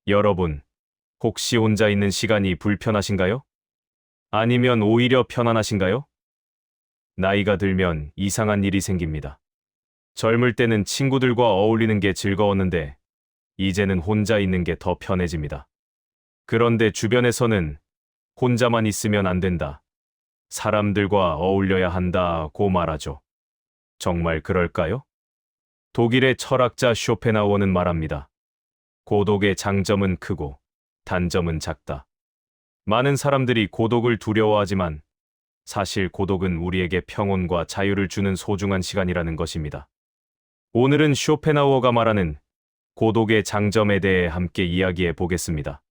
여러분, 혹시 혼자 있는 시간이 불편하신가요? 아니면 오히려 편안하신가요? 나이가 들면 이상한 일이 생깁니다. 젊을 때는 친구들과 어울리는 게 즐거웠는데, 이제는 혼자 있는 게 더 편해집니다. 그런데 주변에서는 혼자만 있으면 안 된다. 사람들과 어울려야 한다고 말하죠. 정말 그럴까요? 독일의 철학자 쇼펜하우어는 말합니다. 고독의 장점은 크고 단점은 작다. 많은 사람들이 고독을 두려워하지만 사실 고독은 우리에게 평온과 자유를 주는 소중한 시간이라는 것입니다. 오늘은 쇼펜하우어가 말하는 고독의 장점에 대해 함께 이야기해 보겠습니다.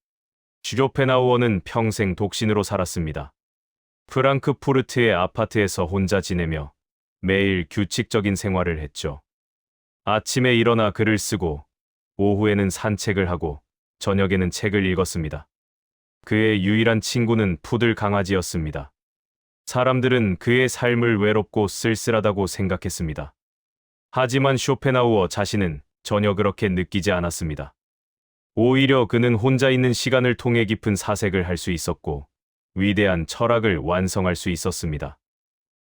쇼펜하우어는 평생 독신으로 살았습니다. 프랑크푸르트의 아파트에서 혼자 지내며 매일 규칙적인 생활을 했죠. 아침에 일어나 글을 쓰고 오후에는 산책을 하고 저녁에는 책을 읽었습니다. 그의 유일한 친구는 푸들 강아지였습니다. 사람들은 그의 삶을 외롭고 쓸쓸하다고 생각했습니다. 하지만 쇼펜하우어 자신은 전혀 그렇게 느끼지 않았습니다. 오히려 그는 혼자 있는 시간을 통해 깊은 사색을 할 수 있었고 위대한 철학을 완성할 수 있었습니다.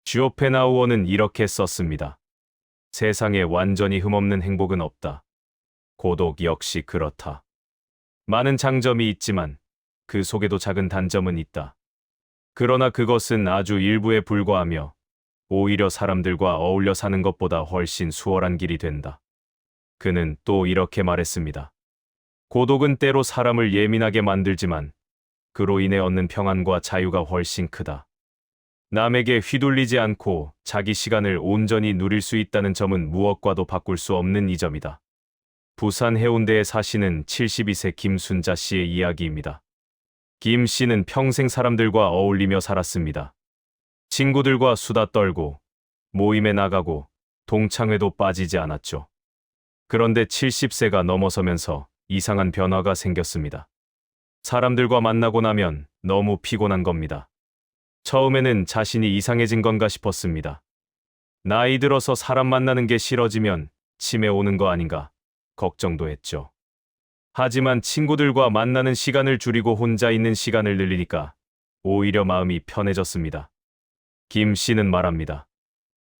쇼펜하우어는 이렇게 썼습니다. 세상에 완전히 흠없는 행복은 없다. 고독 역시 그렇다. 많은 장점이 있지만 그 속에도 작은 단점은 있다. 그러나 그것은 아주 일부에 불과하며 오히려 사람들과 어울려 사는 것보다 훨씬 수월한 길이 된다. 그는 또 이렇게 말했습니다. 고독은 때로 사람을 예민하게 만들지만 그로 인해 얻는 평안과 자유가 훨씬 크다. 남에게 휘둘리지 않고 자기 시간을 온전히 누릴 수 있다는 점은 무엇과도 바꿀 수 없는 이점이다. 부산 해운대에 사시는 72세 김순자 씨의 이야기입니다. 김 씨는 평생 사람들과 어울리며 살았습니다. 친구들과 수다 떨고 모임에 나가고 동창회도 빠지지 않았죠. 그런데 70세가 넘어서면서 이상한 변화가 생겼습니다. 사람들과 만나고 나면 너무 피곤한 겁니다. 처음에는 자신이 이상해진 건가 싶었습니다. 나이 들어서 사람 만나는 게 싫어지면 치매 오는 거 아닌가 걱정도 했죠. 하지만 친구들과 만나는 시간을 줄이고 혼자 있는 시간을 늘리니까 오히려 마음이 편해졌습니다. 김 씨는 말합니다.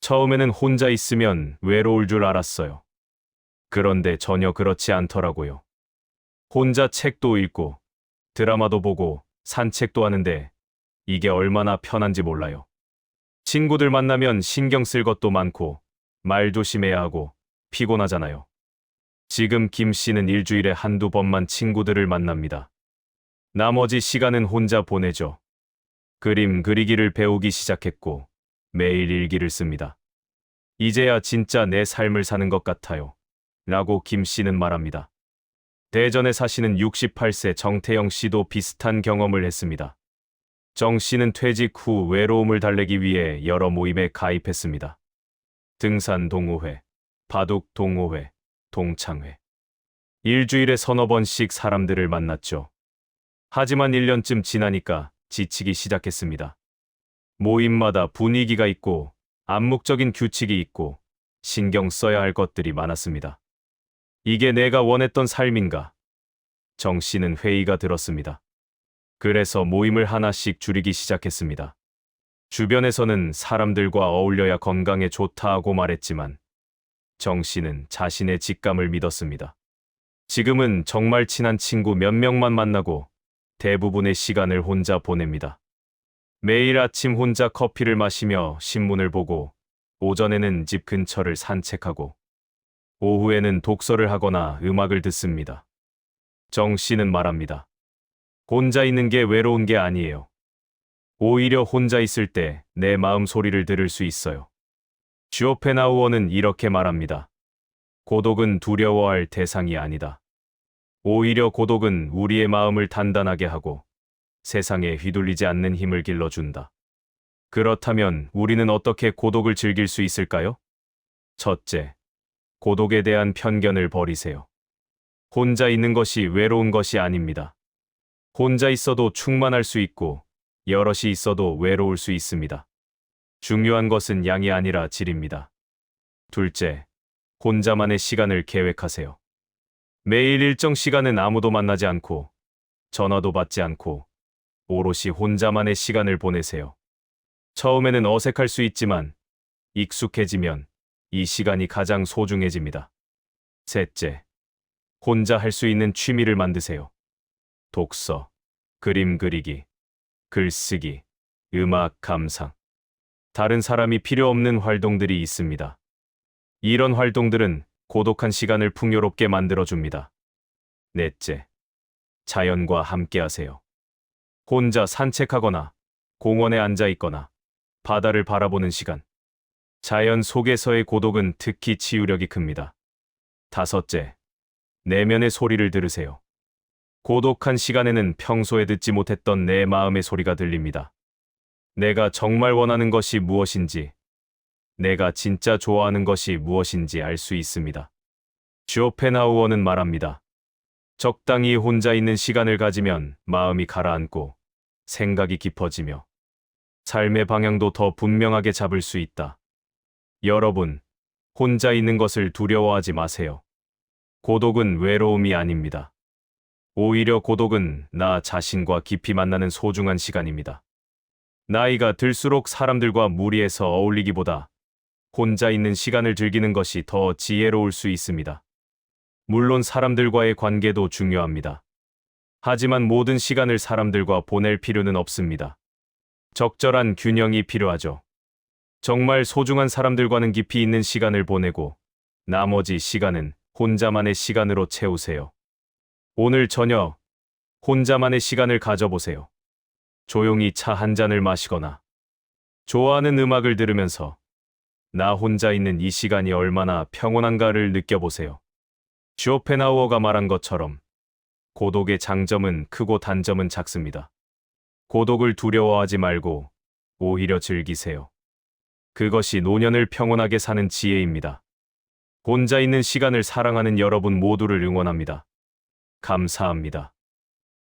처음에는 혼자 있으면 외로울 줄 알았어요. 그런데 전혀 그렇지 않더라고요. 혼자 책도 읽고 드라마도 보고 산책도 하는데 이게 얼마나 편한지 몰라요. 친구들 만나면 신경 쓸 것도 많고 말 조심해야 하고 피곤하잖아요. 지금 김 씨는 일주일에 한두 번만 친구들을 만납니다. 나머지 시간은 혼자 보내죠. 그림 그리기를 배우기 시작했고 매일 일기를 씁니다. 이제야 진짜 내 삶을 사는 것 같아요. 라고 김 씨는 말합니다. 대전에 사시는 68세 정태영 씨도 비슷한 경험을 했습니다. 정 씨는 퇴직 후 외로움을 달래기 위해 여러 모임에 가입했습니다. 등산 동호회, 바둑 동호회, 동창회. 일주일에 서너 번씩 사람들을 만났죠. 하지만 1년쯤 지나니까 지치기 시작했습니다. 모임마다 분위기가 있고 암묵적인 규칙이 있고 신경 써야 할 것들이 많았습니다. 이게 내가 원했던 삶인가? 정 씨는 회의가 들었습니다. 그래서 모임을 하나씩 줄이기 시작했습니다. 주변에서는 사람들과 어울려야 건강에 좋다고 말했지만 정 씨는 자신의 직감을 믿었습니다. 지금은 정말 친한 친구 몇 명만 만나고 대부분의 시간을 혼자 보냅니다. 매일 아침 혼자 커피를 마시며 신문을 보고 오전에는 집 근처를 산책하고 오후에는 독서를 하거나 음악을 듣습니다. 정 씨는 말합니다. 혼자 있는 게 외로운 게 아니에요. 오히려 혼자 있을 때 내 마음 소리를 들을 수 있어요. 쇼펜하우어는 이렇게 말합니다. 고독은 두려워할 대상이 아니다. 오히려 고독은 우리의 마음을 단단하게 하고 세상에 휘둘리지 않는 힘을 길러준다. 그렇다면 우리는 어떻게 고독을 즐길 수 있을까요? 첫째, 고독에 대한 편견을 버리세요. 혼자 있는 것이 외로운 것이 아닙니다. 혼자 있어도 충만할 수 있고 여럿이 있어도 외로울 수 있습니다. 중요한 것은 양이 아니라 질입니다. 둘째, 혼자만의 시간을 계획하세요. 매일 일정 시간은 아무도 만나지 않고 전화도 받지 않고 오롯이 혼자만의 시간을 보내세요. 처음에는 어색할 수 있지만 익숙해지면 이 시간이 가장 소중해집니다. 셋째, 혼자 할 수 있는 취미를 만드세요. 독서, 그림 그리기, 글쓰기, 음악 감상. 다른 사람이 필요 없는 활동들이 있습니다. 이런 활동들은 고독한 시간을 풍요롭게 만들어줍니다. 넷째, 자연과 함께 하세요. 혼자 산책하거나 공원에 앉아 있거나 바다를 바라보는 시간. 자연 속에서의 고독은 특히 치유력이 큽니다. 다섯째, 내면의 소리를 들으세요. 고독한 시간에는 평소에 듣지 못했던 내 마음의 소리가 들립니다. 내가 정말 원하는 것이 무엇인지, 내가 진짜 좋아하는 것이 무엇인지 알 수 있습니다. 쇼펜하우어는 말합니다. 적당히 혼자 있는 시간을 가지면 마음이 가라앉고 생각이 깊어지며 삶의 방향도 더 분명하게 잡을 수 있다. 여러분, 혼자 있는 것을 두려워하지 마세요. 고독은 외로움이 아닙니다. 오히려 고독은 나 자신과 깊이 만나는 소중한 시간입니다. 나이가 들수록 사람들과 무리해서 어울리기보다 혼자 있는 시간을 즐기는 것이 더 지혜로울 수 있습니다. 물론 사람들과의 관계도 중요합니다. 하지만 모든 시간을 사람들과 보낼 필요는 없습니다. 적절한 균형이 필요하죠. 정말 소중한 사람들과는 깊이 있는 시간을 보내고 나머지 시간은 혼자만의 시간으로 채우세요. 오늘 저녁 혼자만의 시간을 가져보세요. 조용히 차 한 잔을 마시거나 좋아하는 음악을 들으면서 나 혼자 있는 이 시간이 얼마나 평온한가를 느껴보세요. 쇼펜하우어가 말한 것처럼 고독의 장점은 크고 단점은 작습니다. 고독을 두려워하지 말고 오히려 즐기세요. 그것이 노년을 평온하게 사는 지혜입니다. 혼자 있는 시간을 사랑하는 여러분 모두를 응원합니다. 감사합니다.